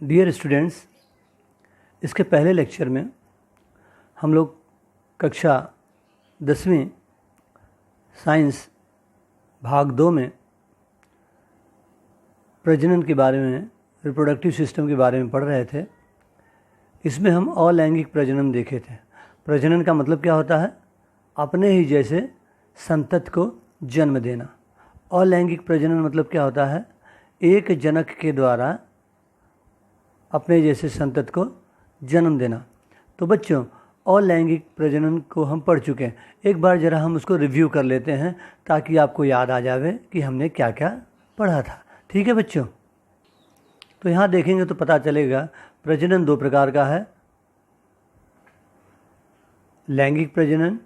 Dear students, इसके पहले lecture में हम लोग कक्षा 10वीं साइंस भाग 2 में प्रजनन के बारे में, रिप्रोडक्टिव सिस्टम के बारे में पढ़ रहे थे। इसमें हम अलैंगिक प्रजनन देखे थे। प्रजनन का मतलब क्या होता है? अपने ही जैसे संतति को जन्म देना। अलैंगिक प्रजनन मतलब क्या होता है? एक जनक के द्वारा अपने जैसे संतति को जन्म देना। तो बच्चों, अलैंगिक प्रजनन को हम पढ़ चुके हैं। एक बार ज़रा हम उसको रिव्यू कर लेते हैं ताकि आपको याद आ जावे कि हमने क्या क्या पढ़ा था। ठीक है बच्चों? तो यहाँ देखेंगे तो पता चलेगा प्रजनन 2 प्रकार का है, लैंगिक प्रजनन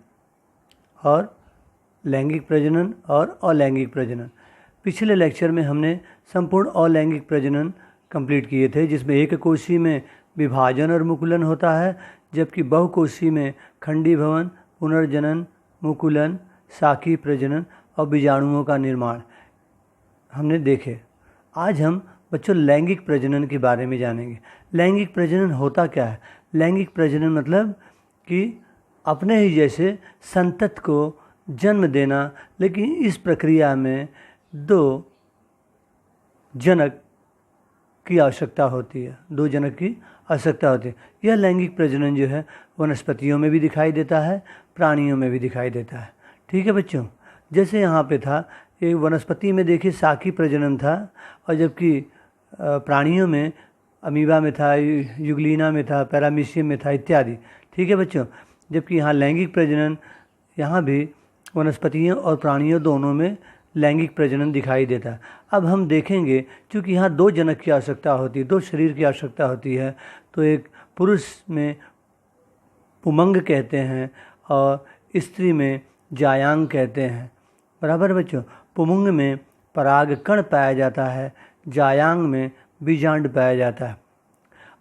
और अलैंगिक प्रजनन। पिछले लेक्चर में हमने संपूर्ण अलैंगिक प्रजनन कंप्लीट किए थे, जिसमें एक कोशी में विभाजन और मुकुलन होता है, जबकि बहुकोशी में खंडीभवन, पुनर्जनन, मुकुलन, शाकी प्रजनन और बीजाणुओं का निर्माण हमने देखे। आज हम बच्चों लैंगिक प्रजनन के बारे में जानेंगे। लैंगिक प्रजनन होता क्या है? लैंगिक प्रजनन मतलब कि अपने ही जैसे संतति को जन्म देना, लेकिन इस प्रक्रिया में 2 जनक की आवश्यकता होती है। 2 जनक की आवश्यकता होती है। यह लैंगिक प्रजनन जो है वनस्पतियों में भी दिखाई देता है, प्राणियों में भी दिखाई देता है। ठीक है बच्चों? जैसे यहाँ पे था, एक वनस्पति में देखिए शाकी प्रजनन था, और जबकि प्राणियों में अमीबा में था, युगलिना में था, पैरामीशियम में था इत्यादि। ठीक है बच्चों? जबकि यहाँ लैंगिक प्रजनन, यहाँ भी वनस्पतियों और प्राणियों दोनों में लैंगिक प्रजनन दिखाई देता है। अब हम देखेंगे, चूँकि यहाँ 2 जनक की आवश्यकता होती है, 2 शरीर की आवश्यकता होती है, तो एक पुरुष में पुमंग कहते हैं और स्त्री में जायांग कहते हैं। बराबर बच्चों? पुमंग में पराग कण पाया जाता है, जायांग में बीजांड पाया जाता है।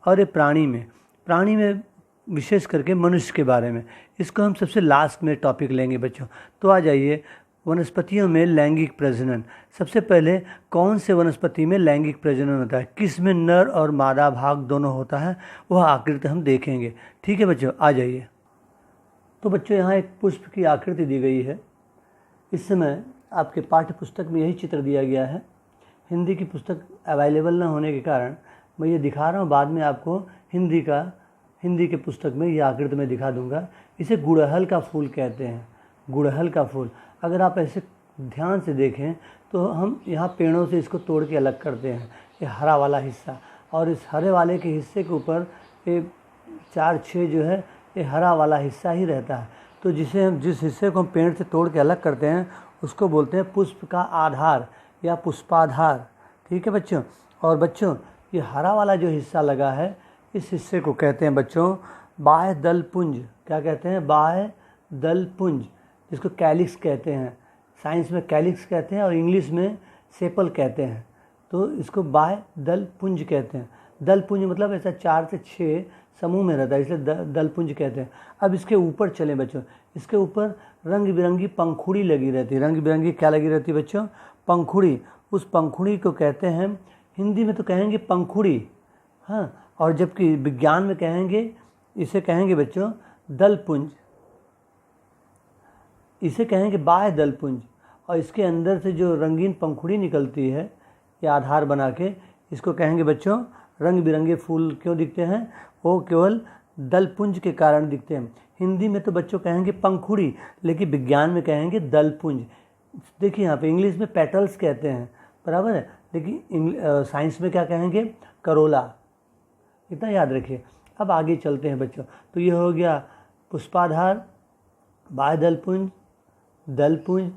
और ये प्राणी में विशेष करके मनुष्य के बारे में, इसको हम सबसे लास्ट में टॉपिक लेंगे बच्चों। तो आ जाइए, वनस्पतियों में लैंगिक प्रजनन। सबसे पहले कौन से वनस्पति में लैंगिक प्रजनन होता है, किस में नर और मादा भाग दोनों होता है, वह आकृति हम देखेंगे। ठीक है बच्चों? आ जाइए। तो बच्चों, यहाँ एक पुष्प की आकृति दी गई है। इस समय आपके पाठ्य पुस्तक में यही चित्र दिया गया है। हिंदी की पुस्तक अवेलेबल न होने के कारण मैं ये दिखा रहा हूँ। बाद में आपको हिंदी के पुस्तक में ये आकृति में दिखा दूंगा। इसे गुड़हल का फूल कहते हैं। गुड़हल का फूल, अगर आप ऐसे ध्यान से देखें तो हम यहाँ पेड़ों से इसको तोड़ के अलग करते हैं, ये हरा वाला हिस्सा, और इस हरे वाले के हिस्से के ऊपर ये 4-6 जो है ये हरा वाला हिस्सा ही रहता है। तो जिस हिस्से को हम पेड़ से तोड़ के अलग करते हैं उसको बोलते हैं पुष्प का आधार या पुष्पाधार। ठीक है बच्चों? और बच्चों, ये हरा वाला जो हिस्सा लगा है, इस हिस्से को कहते हैं बच्चों बाह्य दल पुंज। क्या कहते हैं? बाह्य दल पुंज, जिसको कैलिक्स कहते हैं। साइंस में कैलिक्स कहते हैं और इंग्लिश में सेपल कहते हैं। तो इसको बाह्य दल पुंज कहते हैं। दल पुंज मतलब ऐसा 4 से 6 समूह में रहता है, इसलिए दल पुंज कहते हैं। अब इसके ऊपर चले बच्चों, इसके ऊपर रंग बिरंगी पंखुड़ी लगी रहती है। रंग बिरंगी क्या लगी रहती है बच्चों? पंखुड़ी। उस पंखुड़ी को कहते हैं, हिंदी में तो कहेंगे पंखुड़ी, हाँ, और जबकि विज्ञान में इसे कहेंगे बच्चों दलपुंज। इसे कहेंगे बाह्य दलपुंज। और इसके अंदर से जो रंगीन पंखुड़ी निकलती है या आधार बना के, इसको कहेंगे बच्चों रंग बिरंगे फूल। क्यों दिखते हैं? वो केवल दलपुंज के कारण दिखते हैं। हिंदी में तो बच्चों कहेंगे पंखुड़ी, लेकिन विज्ञान में कहेंगे दलपुंज। देखिए यहाँ पे इंग्लिश में पेटल्स कहते हैं, बराबर है, लेकिन साइंस में क्या कहेंगे? करोला। इतना याद रखिए। अब आगे चलते हैं बच्चों। तो ये हो गया पुष्पाधार, बाह्य दलपुंज, दलपुंज।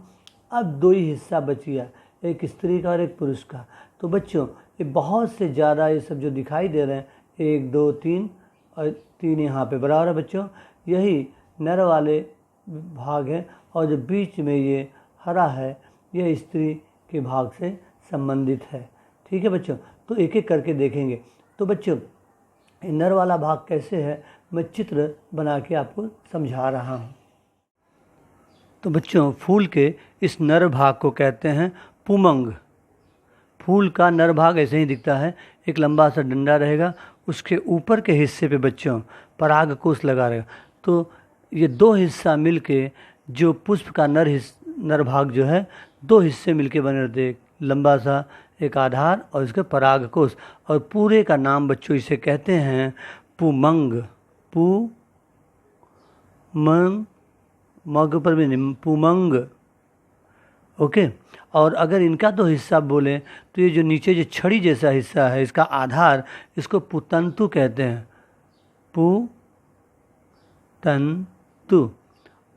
अब 2 ही हिस्सा बच गया, एक स्त्री का और एक पुरुष का। तो बच्चों, ये बहुत से ज़्यादा ये सब जो दिखाई दे रहे हैं, 1 2 3 और 3 यहाँ पे बराबर है बच्चों, यही नर वाले भाग हैं, और जो बीच में ये हरा है यह स्त्री के भाग से संबंधित है। ठीक है बच्चों? तो एक एक करके देखेंगे। तो बच्चों, नर वाला भाग कैसे है, मैं चित्र बना के आपको समझा रहा हूँ। तो बच्चों, फूल के इस नर भाग को कहते हैं पुमंग। फूल का नर भाग ऐसे ही दिखता है, एक लंबा सा डंडा रहेगा, उसके ऊपर के हिस्से पे बच्चों परागकोश लगा रहेगा। तो ये दो हिस्सा मिलके जो पुष्प का नर भाग जो है दो हिस्से मिलके बने रहते हैं, लंबा सा एक आधार और इसके परागकोश, और पूरे का नाम बच्चों इसे कहते हैं पुमंग। पुमंग, मग पर भी पुमंग। ओके। और अगर इनका तो हिस्सा बोले तो ये जो नीचे जो छड़ी जैसा हिस्सा है इसका आधार, इसको पुतंतु कहते हैं, पुतंतु।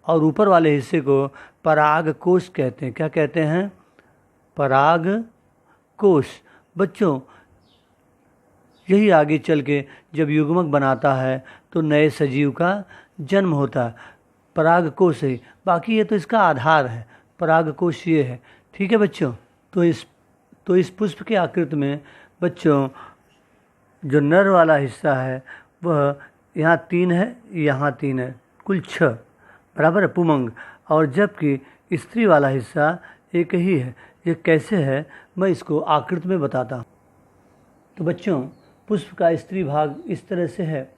और ऊपर वाले हिस्से को परागकोश कहते हैं। क्या कहते हैं? परागकोश। बच्चों यही आगे चल के जब युग्मक बनाता है तो नए सजीव का जन्म होता है, परागकोश है। बाकी ये तो इसका आधार है, परागकोश ये है। ठीक है बच्चों। तो इस पुष्प के आकृति में बच्चों जो नर वाला हिस्सा है वह यहाँ 3 है, यहाँ 3 है, कुल 6 बराबर है, पुमंग। और जबकि स्त्री वाला हिस्सा एक ही है। ये कैसे है मैं इसको आकृति में बताता हूँ। तो बच्चों पुष्प का स्त्री भाग इस तरह से है,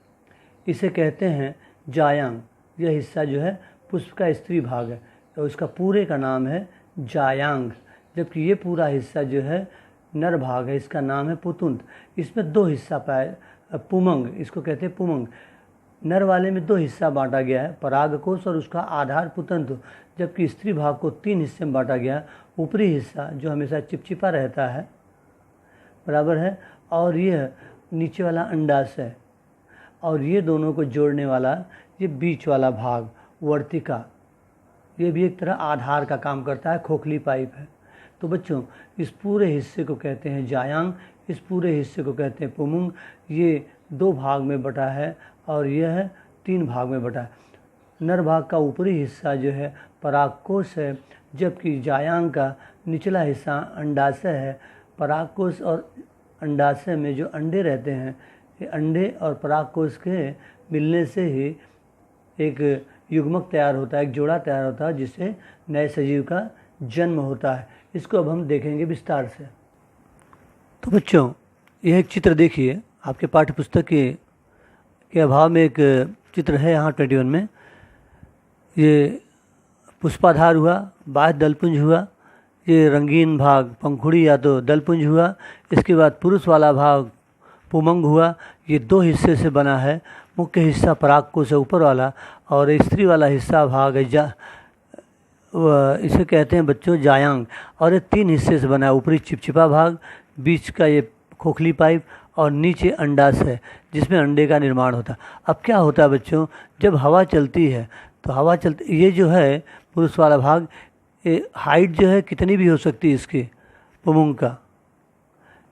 इसे कहते हैं जायांग। यह हिस्सा जो है पुष्प का स्त्री भाग है और उसका पूरे का नाम है जायांग। जबकि ये पूरा हिस्सा जो है नर भाग है, इसका नाम है पुतुंत। इसमें 2 हिस्सा पाए, पुमंग, इसको कहते हैं पुमंग। नर वाले में 2 हिस्सा बांटा गया है, परागकोश और उसका आधार पुतंतु। जबकि स्त्री भाग को 3 हिस्से में बांटा गया। ऊपरी हिस्सा जो हमेशा चिपचिपा रहता है, बराबर है, और यह नीचे वाला अंडाशय है, और ये दोनों को जोड़ने वाला ये बीच वाला भाग वर्तिका, ये भी एक तरह आधार का काम करता है, खोखली पाइप है। तो बच्चों इस पूरे हिस्से को कहते हैं जायांग, इस पूरे हिस्से को कहते हैं पुमुंग। ये 2 भाग में बटा है और यह 3 भाग में बटा है। नर भाग का ऊपरी हिस्सा जो है परागकोश है, जबकि जायांग का निचला हिस्सा अंडाशय है। परागकोश और अंडाशय में जो अंडे रहते हैं, ये अंडे और परागकोश के मिलने से ही एक युग्मक तैयार होता है, एक जोड़ा तैयार होता है, जिससे नए सजीव का जन्म होता है। इसको अब हम देखेंगे विस्तार से। तो बच्चों यह एक चित्र देखिए, आपके पाठ्य पुस्तक के अभाव में एक चित्र है यहाँ 21 में। ये पुष्पाधार हुआ, बाह्य दलपुंज हुआ, ये रंगीन भाग पंखुड़ी या तो दलपुंज हुआ। इसके बाद पुरुष वाला भाग पुमंग हुआ। ये 2 हिस्से से बना है, मुख्य हिस्सा परागकोश है ऊपर वाला, और स्त्री वाला हिस्सा भाग है इसे कहते हैं बच्चों जायांग। और ये 3 हिस्से से बना है, ऊपरी चिपचिपा भाग, बीच का ये खोखली पाइप और नीचे अंडाशय जिसमें अंडे का निर्माण होता है। अब क्या होता है बच्चों, जब हवा चलती है तो हवा चलती, ये जो है पुरुष वाला भाग, ये हाइट जो है कितनी भी हो सकती है इसकी पुमुंग का,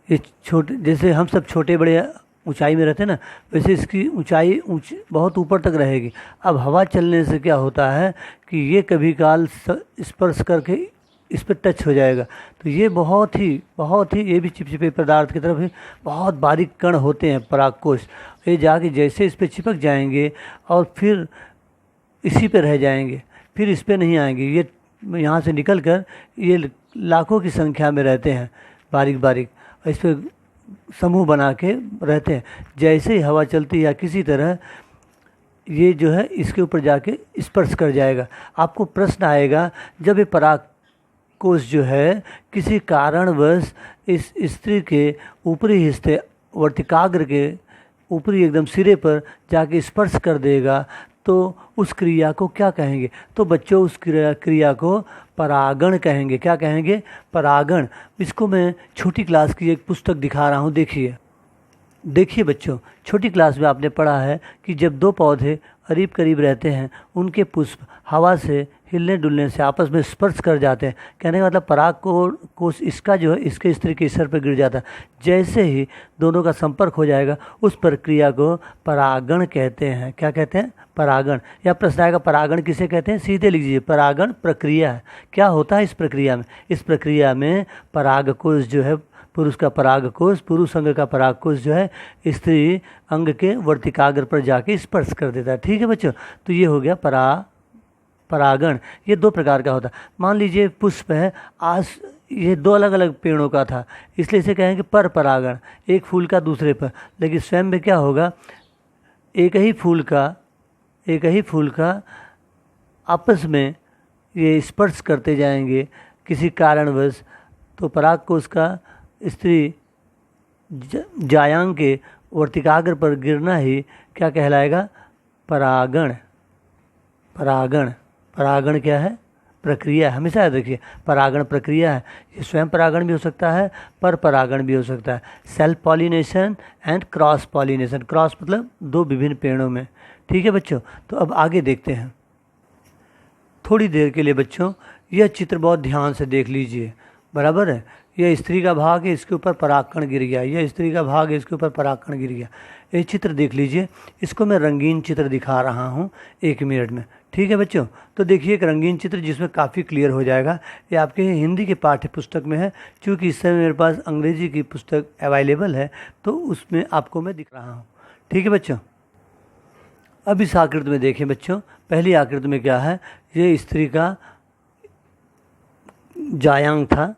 ये छोटे, जैसे हम सब छोटे बड़े ऊंचाई में रहते हैं ना, वैसे इसकी ऊंचाई बहुत ऊपर तक रहेगी। अब हवा चलने से क्या होता है कि ये कभी काल स्पर्श करके इस पर टच हो जाएगा, तो ये बहुत ही ये भी चिपचिपे पदार्थ की तरफ ही बहुत बारीक कण होते हैं परागकोश। ये जाके जैसे इस पर चिपक जाएंगे और फिर इसी पे रह जाएंगे, फिर इस पे नहीं आएंगे। ये यहाँ से निकल कर ये लाखों की संख्या में रहते हैं, बारीक बारीक इस पर समूह बना के रहते हैं। जैसे ही हवा चलती है या किसी तरह ये जो है इसके ऊपर जाके स्पर्श कर जाएगा। आपको प्रश्न आएगा, जब ये परागकोश जो है किसी कारणवश इस स्त्री के ऊपरी हिस्से वर्तिकाग्र के ऊपरी एकदम सिरे पर जाके स्पर्श कर देगा, तो उस क्रिया को क्या कहेंगे? तो बच्चों उस क्रिया को परागण कहेंगे। क्या कहेंगे? परागण। इसको मैं छोटी क्लास की एक पुस्तक दिखा रहा हूँ, देखिए बच्चों, छोटी क्लास में आपने पढ़ा है कि जब 2 पौधे करीब करीब रहते हैं, उनके पुष्प हवा से हिलने डुलने से आपस में स्पर्श कर जाते हैं। कहने का मतलब परागकोश इसका जो है इसके स्त्री के सिर पर गिर जाता है। जैसे ही दोनों का संपर्क हो जाएगा, उस प्रक्रिया को परागण कहते हैं। क्या कहते हैं? परागण। या प्रश्न आएगा परागण किसे कहते हैं? सीधे लिख दीजिए, परागण प्रक्रिया है। क्या होता है इस प्रक्रिया में? इस प्रक्रिया में परागकोश जो है, पुरुष का परागकोश, पुरुष अंग का परागकोश जो है स्त्री अंग के वर्तिकाग्र पर जाके स्पर्श कर देता है। ठीक है बच्चों, तो ये हो गया परागण। ये 2 प्रकार का होता है। मान लीजिए पुष्प है, आज ये दो अलग अलग पेड़ों का था, इसलिए इसे कहेंगे पर परागण, एक फूल का दूसरे पर। लेकिन स्वयं में क्या होगा, एक ही फूल का आपस में ये स्पर्श करते जाएंगे किसी कारणवश, तो पराग को उसका स्त्री जायांग के वर्तिकाग्र पर गिरना ही क्या कहलाएगा, परागण। परागण क्या है, प्रक्रिया है। हमेशा याद रखिए, परागण प्रक्रिया है। ये स्वयं परागण भी हो सकता है, पर परागण भी हो सकता है। Self pollination and cross pollination. Cross मतलब दो विभिन्न पेड़ों में। ठीक है बच्चों, तो अब आगे देखते हैं। थोड़ी देर के लिए बच्चों यह चित्र बहुत ध्यान से देख लीजिए, बराबर है। यह स्त्री का भाग है, इसके ऊपर परागकण गिर गया। यह स्त्री का भाग है, इसके ऊपर परागकण गिर गया। ये चित्र देख लीजिए, इसको मैं रंगीन चित्र दिखा रहा हूँ 1 मिनट में। ठीक है बच्चों, तो देखिए एक रंगीन चित्र जिसमें काफ़ी क्लियर हो जाएगा। ये आपके हिंदी के पाठ्य पुस्तक में है, क्योंकि इस समय मेरे पास अंग्रेजी की पुस्तक अवेलेबल है, तो उसमें आपको मैं दिख रहा हूँ। ठीक है बच्चों, अब इस आकृति में देखें बच्चों। पहली आकृति में क्या है, ये स्त्री का जायांग था।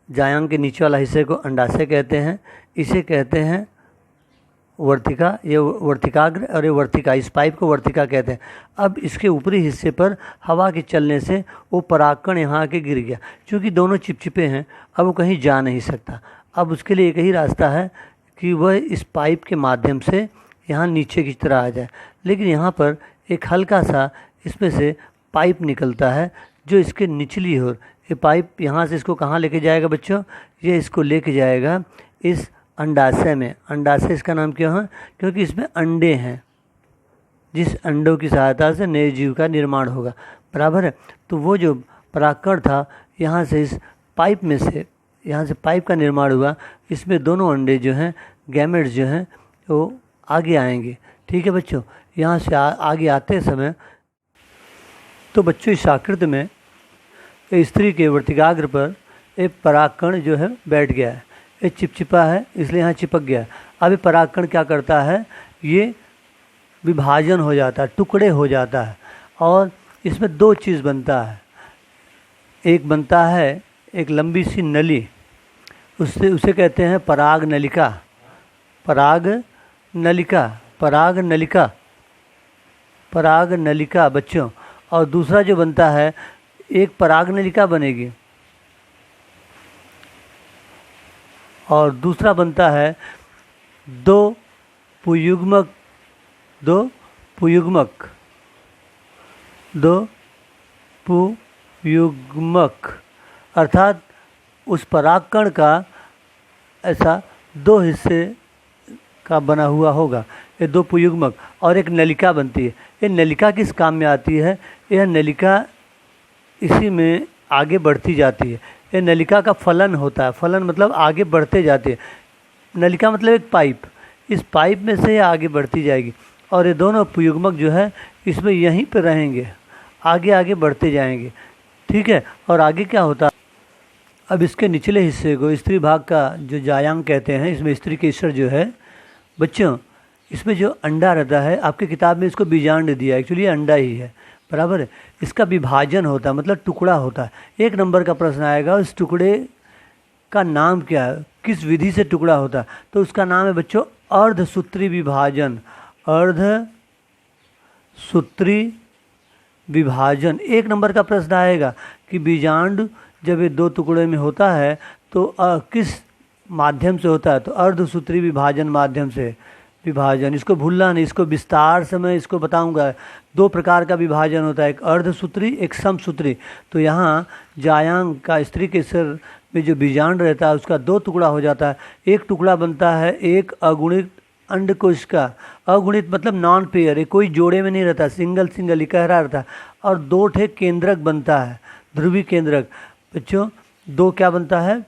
जायांग के नीचे वाला हिस्से को अंडाशय कहते हैं, इसे कहते हैं वर्तिका, ये वर्तिकाग्र, और ये वर्तिका, इस पाइप को वर्तिका कहते हैं। अब इसके ऊपरी हिस्से पर हवा के चलने से वो परागकण यहाँ आके गिर गया। क्योंकि दोनों चिपचिपे हैं, अब वो कहीं जा नहीं सकता। अब उसके लिए एक ही रास्ता है कि वह इस पाइप के माध्यम से यहाँ नीचे की तरह आ जाए। लेकिन यहाँ पर एक हल्का सा इसमें से पाइप निकलता है, जो इसके निचली ओर, ये पाइप यहाँ से इसको कहाँ लेके जाएगा बच्चों, ये इसको लेके जाएगा इस अंडाशय में। अंडाशय इसका नाम क्यों है, क्योंकि इसमें अंडे हैं, जिस अंडों की सहायता से नए जीव का निर्माण होगा, बराबर है। तो वो जो परागकण था, यहाँ से इस पाइप में से, यहाँ से पाइप का निर्माण हुआ। इसमें दोनों अंडे जो हैं, गैमेट्स जो हैं, वो आगे आएंगे। ठीक है बच्चों, यहाँ से आगे आते समय तो बच्चों इस आकृति में स्त्री के वर्तिकाग्र पर एक परागकण जो है बैठ गया है। ये चिपचिपा है, इसलिए यहाँ चिपक गया। अब ये परागकण क्या करता है, ये विभाजन हो जाता है, टुकड़े हो जाता है, और इसमें दो चीज़ बनता है। एक बनता है एक लंबी सी नली, उसे कहते हैं पराग नलिका। पराग नलिका बच्चों। और दूसरा जो बनता है, एक पराग नलिका बनेगी, और दूसरा बनता है दो पुयुग्मक, अर्थात उस परागकण का ऐसा दो हिस्से का बना हुआ होगा, ये दो पुयुग्मक, और एक नलिका बनती है। ये नलिका किस काम में आती है, यह नलिका इसी में आगे बढ़ती जाती है। ये नलिका का फलन होता है। फलन मतलब आगे बढ़ते जाते हैं। नलिका मतलब एक पाइप, इस पाइप में से आगे बढ़ती जाएगी, और ये दोनों पुयुग्मक जो है इसमें यहीं पर रहेंगे, आगे आगे बढ़ते जाएंगे। ठीक है, और आगे क्या होता है, अब इसके निचले हिस्से को स्त्री भाग का जो जायांग कहते हैं, इसमें स्त्री केसर जो है बच्चों, इसमें जो अंडा रहता है, आपकी किताब में इसको बीजांड दिया है, एक्चुअली ये अंडा ही है, बराबर है। इसका विभाजन होता है, मतलब टुकड़ा होता है। 1 नंबर का प्रश्न आएगा, उस टुकड़े का नाम क्या है, किस विधि से टुकड़ा होता है, तो उसका नाम है बच्चों अर्धसूत्री विभाजन। अर्धसूत्री विभाजन 1 नंबर का प्रश्न आएगा कि बीजांड जब ये 2 टुकड़े में होता है तो किस माध्यम से होता है, तो अर्धसूत्री विभाजन माध्यम से विभाजन। इसको भूलना नहीं, इसको विस्तार से मैं इसको बताऊंगा। 2 प्रकार का विभाजन होता है, एक अर्धसूत्री, एक समसूत्री। तो यहाँ जायांग का स्त्री के सिर में जो बीजांड रहता है उसका 2 टुकड़ा हो जाता है। एक टुकड़ा बनता है एक अगुणित अंडकोश का। अगुणित मतलब नॉन पेयर, ये कोई जोड़े में नहीं रहता, सिंगल ही कह रहा रहता है। और 2 ठे केंद्रक बनता है, ध्रुवी केंद्रक। बच्चों 2 क्या बनता है,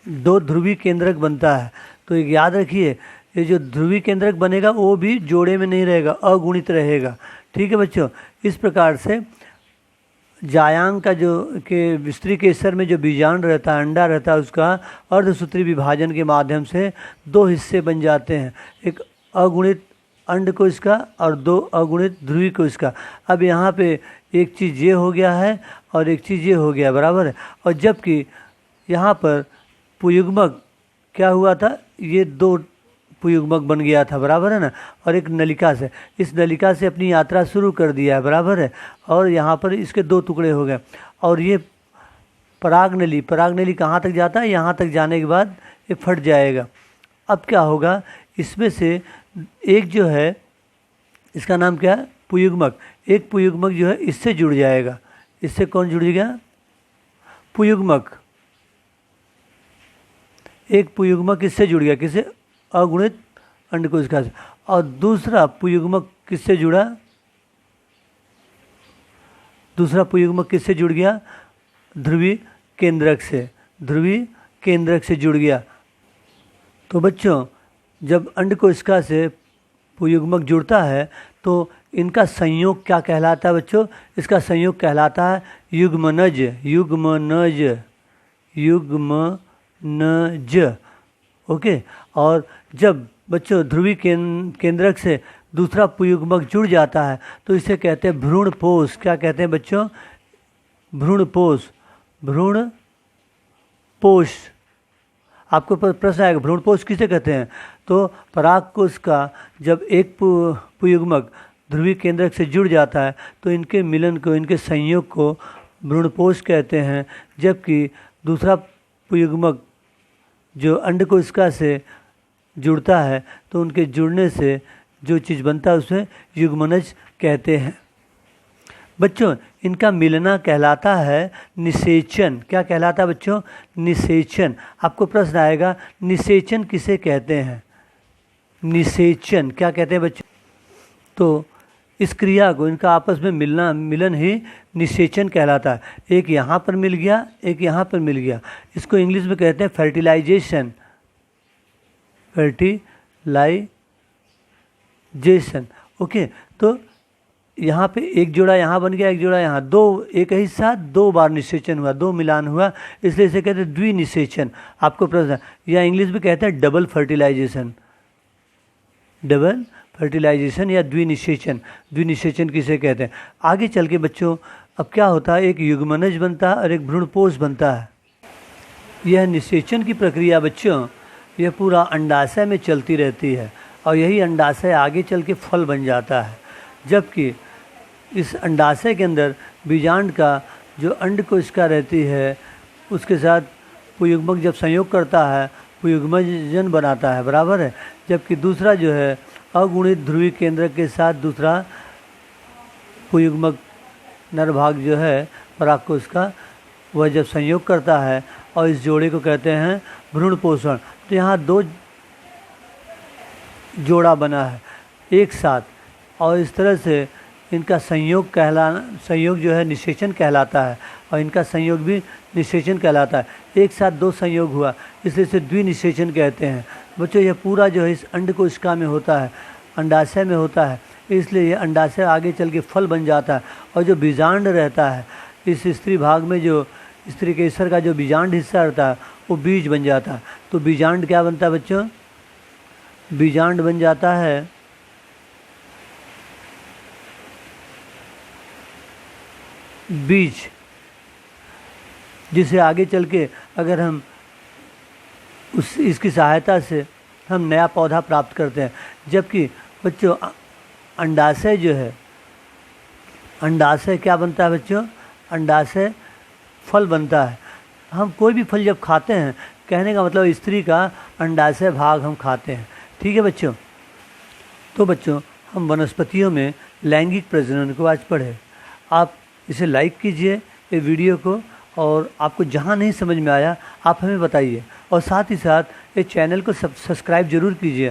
2 ध्रुवी केंद्रक बनता है। तो एक याद रखिए, ये जो ध्रुवी केंद्रक बनेगा वो भी जोड़े में नहीं रहेगा, अगुणित रहेगा। ठीक है बच्चों, इस प्रकार से जायांग का जो के स्त्री के स्तर में जो बीजांड रहता है, अंडा रहता है, उसका अर्धसूत्री विभाजन के माध्यम से 2 हिस्से बन जाते हैं, एक अगुणित अंड को इसका और 2 अगुणित ध्रुवी को इसका। अब यहाँ पे एक चीज़ ये हो गया है और एक चीज़ ये हो गया, बराबर है। और जबकि यहाँ पर पुयुग्मक क्या हुआ था, ये दो पुयुग्मक बन गया था, बराबर है ना। और एक नलिका से, इस नलिका से अपनी यात्रा शुरू कर दिया है, बराबर है। और यहाँ पर इसके दो टुकड़े हो गए। और ये परागनली, परागनली कहाँ तक जाता है, यहाँ तक जाने के बाद ये फट जाएगा। अब क्या होगा, इसमें से एक जो है, इसका नाम क्या है, पुयुग्मक, एक पुयुग्मक जो है इससे जुड़ जाएगा। इससे कौन जुड़ गया, पुयुग्मक, एक पुयुग्मक इससे जुड़ गया, किससे, अगुणित अंडकोशिका से। और दूसरा पुयुग्मक किससे जुड़ा, दूसरा पुयुग्मक किससे जुड़ गया, ध्रुवीय केंद्रक से, ध्रुवीय केंद्रक से जुड़ गया। तो बच्चों जब अंडकोशिका से पुयुग्मक जुड़ता है तो इनका संयोग क्या कहलाता है बच्चों, इसका संयोग कहलाता है युग्मनज, युग्मनज, युग्मनज। ओके। और जब बच्चों ध्रुवीय केंद्रक से दूसरा पुयुग्मक जुड़ जाता है तो इसे कहते हैं भ्रूणपोष। क्या कहते हैं बच्चों, भ्रूणपोष, भ्रूणपोष। आपको प्रश्न आएगा भ्रूणपोष किसे कहते हैं, तो परागकोश का जब एक पुयुग्मक ध्रुवीय केंद्रक से जुड़ जाता है तो इनके मिलन को, इनके संयोग को भ्रूणपोष कहते हैं। जबकि दूसरा पुयुग्मक जो अंडकोशिका से जुड़ता है तो उनके जुड़ने से जो चीज़ बनता है उसे युग्मनज कहते हैं। बच्चों इनका मिलना कहलाता है निषेचन। क्या कहलाता है बच्चों, निषेचन। आपको प्रश्न आएगा निषेचन किसे कहते हैं, निषेचन क्या कहते हैं बच्चों, तो इस क्रिया को, इनका आपस में मिलना, मिलन ही निषेचन कहलाता है। एक यहाँ पर मिल गया, एक यहाँ पर मिल गया, इसको इंग्लिश में कहते हैं फर्टिलाइजेशन, फर्टिलाइजेशन। ओके। तो यहाँ पे एक जोड़ा यहाँ बन गया, एक जोड़ा यहाँ, दो एक ही साथ दो बार निषेचन हुआ, दो मिलान हुआ, इसलिए इसे कहते हैं द्विनिषेचन। आपको प्रश्न, या इंग्लिश में कहते हैं डबल फर्टिलाइजेशन, डबल फर्टिलाइजेशन या द्विनिषेचन। द्विनिषेचन किसे कहते हैं। आगे चल के बच्चों अब क्या होता है, एक युग्मनज बनता है और एक भ्रूणपोष बनता है। यह निषेचन की प्रक्रिया बच्चों यह पूरा अंडाशय में चलती रहती है और यही अंडाशय आगे चल के फल बन जाता है। जबकि इस अंडाशय के अंदर बीजांड का जो अंडकोशिका रहती है उसके साथ पुयुग्मक जब संयोग करता है पुयुग्मजन बनाता है, बराबर है। जबकि दूसरा जो है अगुणित ध्रुवीय केंद्रक के साथ दूसरा पुयुग्मक नर भाग जो है परागकोश का, वह जब संयोग करता है और इस जोड़े को कहते हैं भ्रूण पोषण। तो यहाँ दो जोड़ा बना है एक साथ और इस तरह से इनका संयोग जो है निषेचन कहलाता है और इनका संयोग भी निषेचन कहलाता है। एक साथ दो संयोग हुआ इसलिए इसे द्विनिषेचन कहते हैं। बच्चों यह पूरा जो है इस अंडकोशिका में होता है, अंडाशय में होता है, इसलिए ये अंडाशय आगे चल के फल बन जाता है। और जो बीजांड रहता है इस स्त्री भाग में, जो स्त्री केसर का जो बीजांड हिस्सा रहता है वो बीज बन जाता है। तो बीजांड क्या बनता है बच्चों, बीजांड बन जाता है बीज, जिसे आगे चल के अगर हम इसकी सहायता से हम नया पौधा प्राप्त करते हैं। जबकि बच्चों अंडाशय जो है, अंडाशय क्या बनता है बच्चों, अंडाशय फल बनता है। हम कोई भी फल जब खाते हैं, कहने का मतलब स्त्री का अंडाशय भाग हम खाते हैं, ठीक है बच्चों। तो बच्चों हम वनस्पतियों में लैंगिक प्रजनन को आज पढ़े। आप इसे लाइक कीजिए ये वीडियो को, और आपको जहाँ नहीं समझ में आया आप हमें बताइए, और साथ ही साथ ये चैनल को सब्सक्राइब जरूर कीजिए,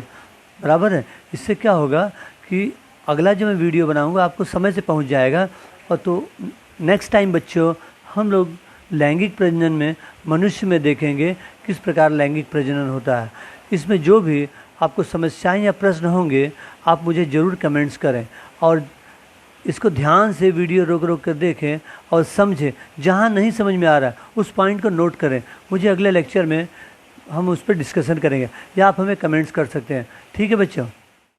बराबर है। इससे क्या होगा कि अगला जो मैं वीडियो बनाऊंगा आपको समय से पहुंच जाएगा। और तो नेक्स्ट टाइम बच्चों हम लोग लैंगिक प्रजनन में मनुष्य में देखेंगे किस प्रकार लैंगिक प्रजनन होता है। इसमें जो भी आपको समस्याएं या प्रश्न होंगे आप मुझे ज़रूर कमेंट्स करें, और इसको ध्यान से वीडियो रोक रोक कर देखें और समझें। जहाँ नहीं समझ में आ रहा है उस पॉइंट को नोट करें, मुझे अगले लेक्चर में हम उस पर डिस्कशन करेंगे, या आप हमें कमेंट्स कर सकते हैं, ठीक है बच्चों।